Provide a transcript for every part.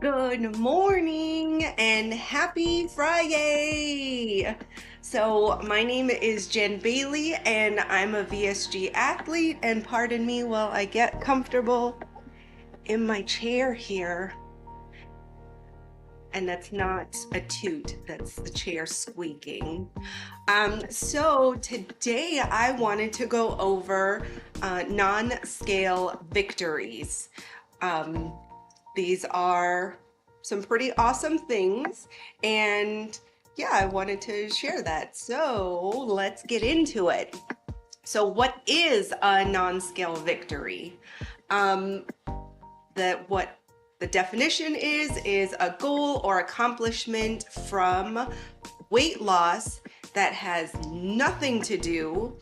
Good morning and happy Friday. So, my name is Jen Bailey and I'm a VSG athlete. And pardon me while I get comfortable in my chair here. And that's not a toot, that's the chair squeaking. So today I wanted to go over non-scale victories. Um, these are some pretty awesome things, and yeah, I wanted to share that. So let's get into it. So what is a non-scale victory? Um, what the definition is a goal or accomplishment from weight loss that has nothing to do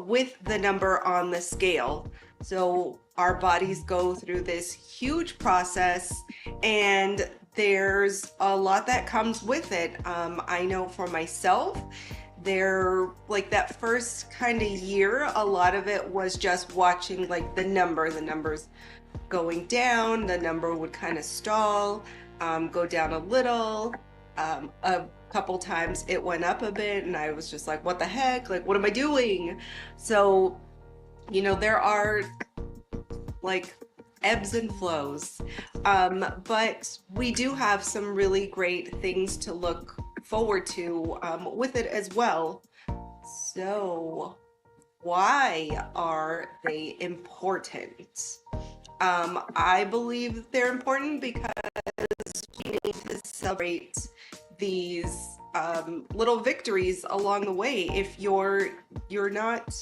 with the number on the scale. So our bodies go through this huge process, and there's a lot that comes with it. I know for myself, there like that first kind of year, a lot of it was just watching like the numbers going down. The number would kind of stall, go down a little. A couple times it went up a bit, and I was just like, what the heck? Like, what am I doing? So, there are like ebbs and flows. But we do have some really great things to look forward to with it as well. So, why are they important? I believe they're important because we need to celebrate these little victories along the way. If you're not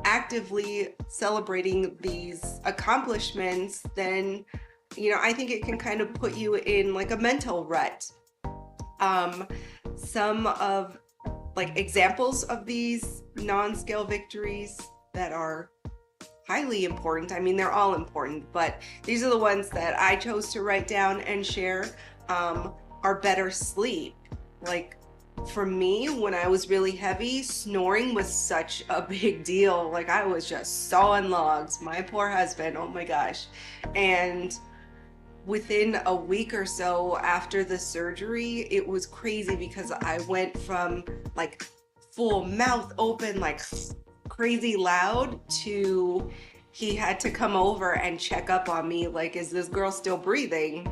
actively celebrating these accomplishments, then I think it can kind of put you in like a mental rut. Some of like examples of these non-scale victories that are highly important. I mean, they're all important, but these are the ones that I chose to write down and share. Are better sleep. Like for me, when I was really heavy, snoring was such a big deal. Like I was just sawing logs. My poor husband, oh my gosh. And within a week or so after the surgery, it was crazy because I went from like full mouth open, like crazy loud, to he had to come over and check up on me, like, is this girl still breathing?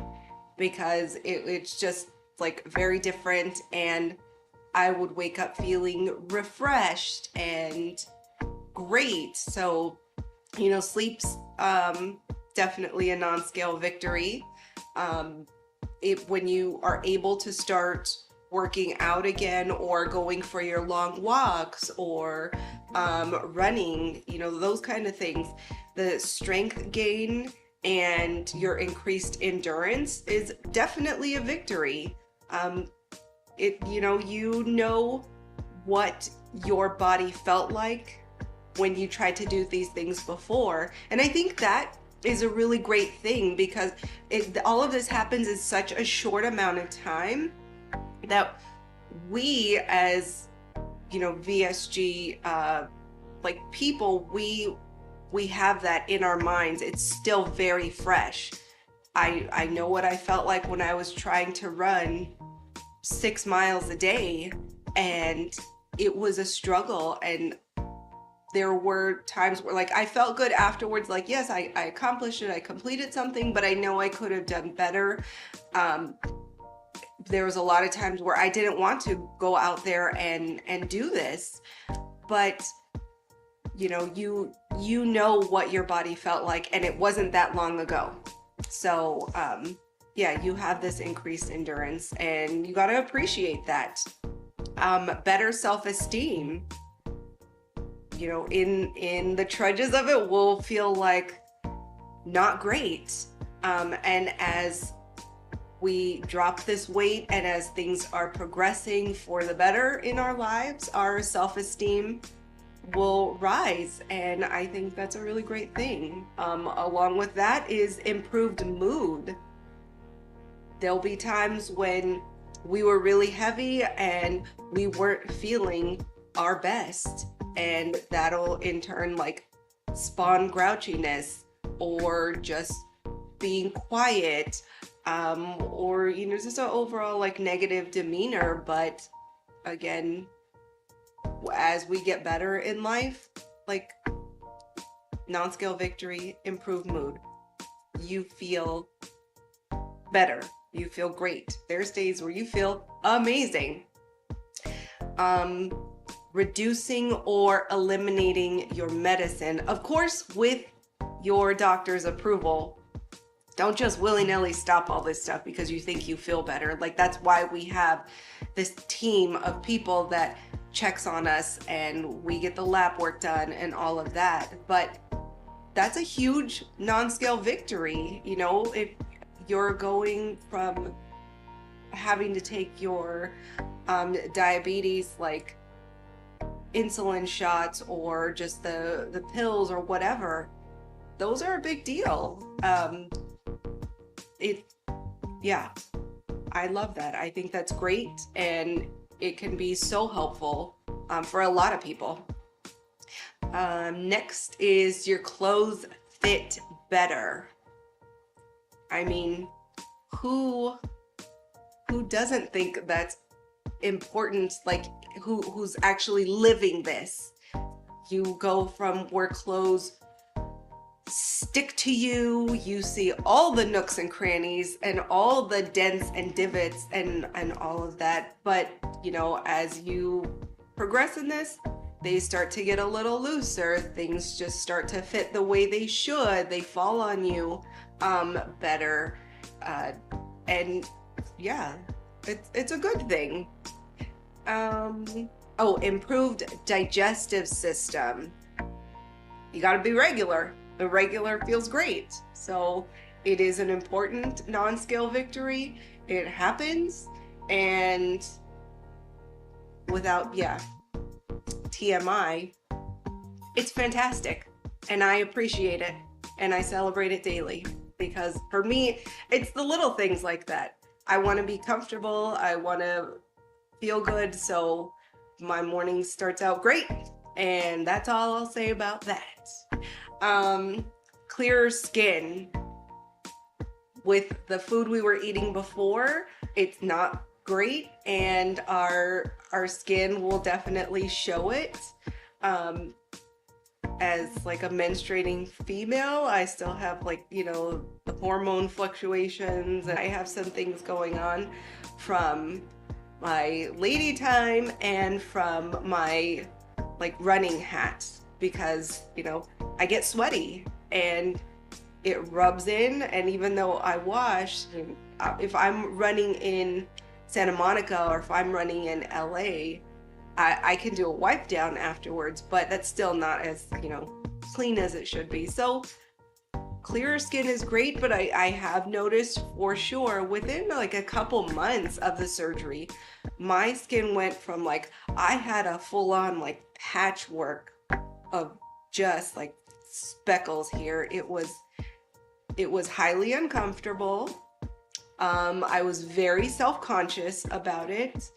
Because it's just like very different, and I would wake up feeling refreshed and great. So sleep's definitely a non-scale victory. um, when you are able to start working out again, or going for your long walks, or running, those kind of things, the strength gain and your increased endurance is definitely a victory. Um, you know what your body felt like when you tried to do these things before. And I think that is a really great thing, because all of this happens in such a short amount of time that we as VSG like people, we have that in our minds. It's still very fresh. I know what I felt like when I was trying to run 6 miles a day, and it was a struggle. And there were times where like I felt good afterwards, like yes, I accomplished it, I completed something, but I know I could have done better. There was a lot of times where I didn't want to go out there and do this, but you know what your body felt like, and it wasn't that long ago. So yeah, you have this increased endurance, and you got to appreciate that. Better self-esteem. In the trudges of it, we'll feel like not great. And as we drop this weight, and as things are progressing for the better in our lives, our self-esteem will rise. And I think that's a really great thing. Along with that is improved mood. There'll be times when we were really heavy and we weren't feeling our best, and that'll in turn like spawn grouchiness, or just being quiet, or just an overall like negative demeanor. But again, as we get better in life, like non-scale victory, improved mood, you feel better, you feel great. There's days where you feel amazing. um Reducing or eliminating your medicine, of course with your doctor's approval. Don't just willy-nilly stop all this stuff because you think you feel better. Like, that's why we have this team of people that checks on us and we get the lab work done and all of that. But that's a huge non-scale victory. If you're going from having to take your diabetes, like insulin shots or just the pills or whatever, those are a big deal. It Yeah, I love that. I think that's great, and it can be so helpful for a lot of people. Next is your clothes fit better. I mean, who doesn't think that's important? Like, who's actually living this? You go from where clothes stick to you, you see all the nooks and crannies and all the dents and divots and all of that. But as you progress in this, they start to get a little looser. Things just start to fit the way they should. They fall on you better, and yeah, it's a good thing. Oh, improved digestive system. You got to be regular. The regular feels great. So it is an important non-scale victory. It happens, and without, TMI, it's fantastic. And I appreciate it. And I celebrate it daily. Because for me, it's the little things like that. I want to be comfortable. I want to feel good. So my morning starts out great. And that's all I'll say about that. Clearer skin. With the food we were eating before, it's not great, and our skin will definitely show it. As like a menstruating female, I still have the hormone fluctuations, and I have some things going on from my lady time and from my running hat, because I get sweaty and it rubs in. And even though I wash, if I'm running in Santa Monica or if I'm running in LA, I can do a wipe down afterwards, but that's still not as clean as it should be. So clearer skin is great, but I have noticed for sure within a couple months of the surgery, my skin went from I had a full-on patchwork of just speckles here. It was highly uncomfortable. I was very self-conscious about it,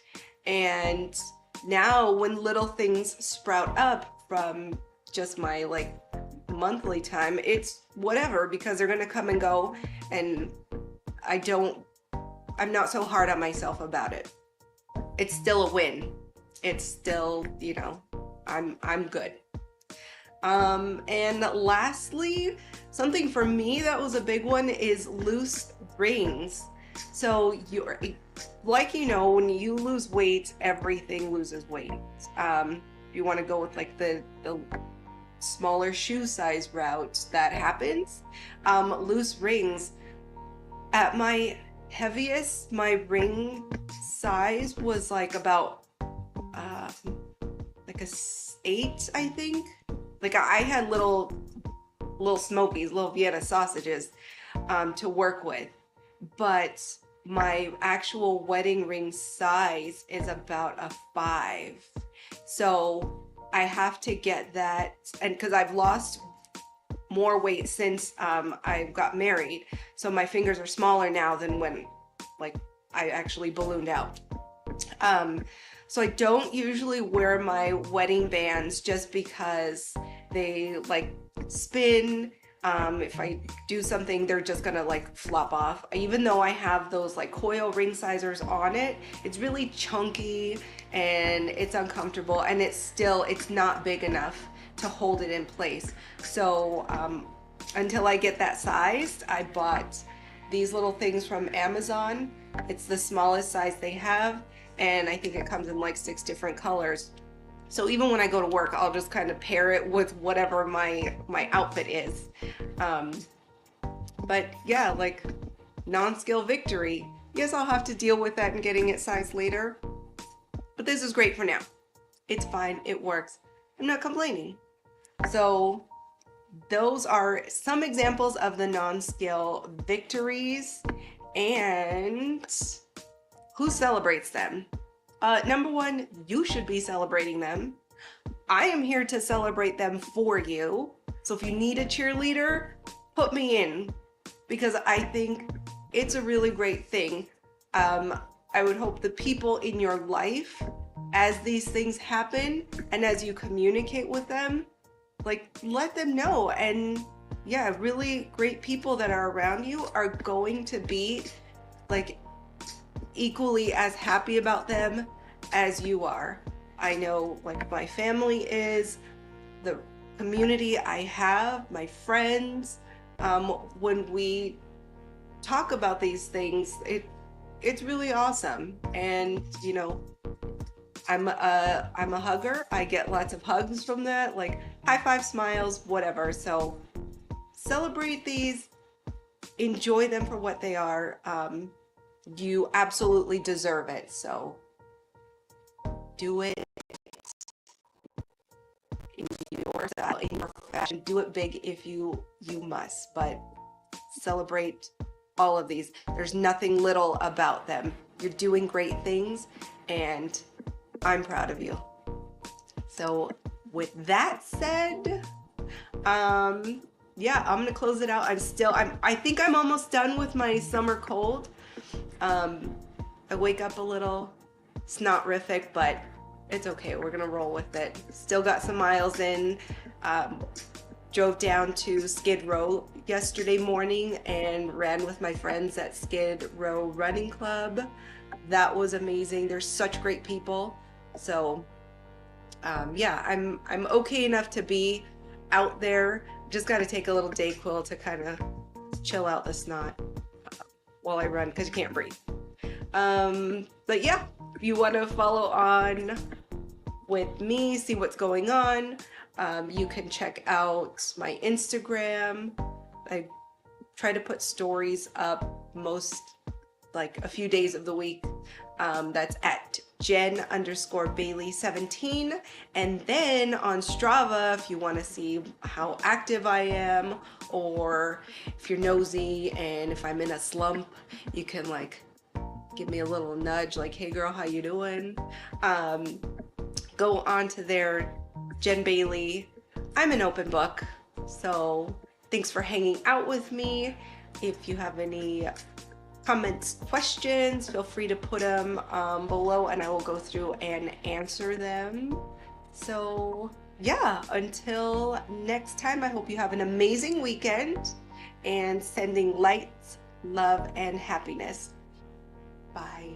and now when little things sprout up from just my monthly time, it's whatever, because they're gonna come and go, and I'm not so hard on myself about it. It's still a win. It's still, I'm good. And lastly, something for me that was a big one is loose rings. So when you lose weight, everything loses weight. If you want to go with the smaller shoe size route, that happens. Loose rings. At my heaviest, my ring size was about a 8, I think. I had little smokies, little Vienna sausages to work with, but my actual wedding ring size is about a 5. So I have to get that, and because I've lost more weight since I got married, so my fingers are smaller now than when I actually ballooned out. So I don't usually wear my wedding bands just because they spin, If I do something, they're just gonna like flop off. Even though I have those like coil ring sizers on it, it's really chunky and it's uncomfortable, and it's not big enough to hold it in place. So until I get that sized, I bought these little things from Amazon. It's the smallest size they have, and I think it comes in like 6 different colors. So even when I go to work, I'll just kind of pair it with whatever my outfit is. Um, but yeah, like non-scale victory. Yes, I'll have to deal with that and getting it sized later. But this is great for now. It's fine. It works. I'm not complaining. So those are some examples of the non-scale victories, and who celebrates them? Number one, you should be celebrating them. I am here to celebrate them for you. So if you need a cheerleader, put me in, because I think it's a really great thing. I would hope the people in your life, as these things happen and as you communicate with them, like let them know. And yeah, really great people that are around you are going to be like equally as happy about them as you are. I know like my family is, the community I have, my friends, when we talk about these things, it's really awesome. And you know, I'm a hugger. I get lots of hugs from that, like high five, smiles, whatever. So celebrate these, enjoy them for what they are. You absolutely deserve it. So do it in your style, in your fashion. Do it big if you must, but celebrate all of these. There's nothing little about them. You're doing great things, and I'm proud of you. So with that said, yeah, I'm gonna close it out. I think I'm almost done with my summer cold. I wake up a little snot-rific, but it's okay. We're gonna roll with it. Still got some miles in. Drove down to Skid Row yesterday morning and ran with my friends at Skid Row Running Club. That was amazing. They're such great people. So yeah, I'm okay enough to be out there. Just got to take a little Dayquil to kind of chill out the snot while I run, because you can't breathe. But yeah, if you want to follow on with me, see what's going on, you can check out my Instagram. I try to put stories up like a few days of the week. That's at Jen_Bailey17. And then on Strava, if you want to see how active I am, or if you're nosy and if I'm in a slump, you can like give me a little nudge, like, hey girl, how you doing? Go on to there, Jen Bailey. I'm an open book, so thanks for hanging out with me. If you have any comments, questions, feel free to put them below, and I will go through and answer them. So yeah, until next time, I hope you have an amazing weekend, and sending light, love, and happiness. Bye.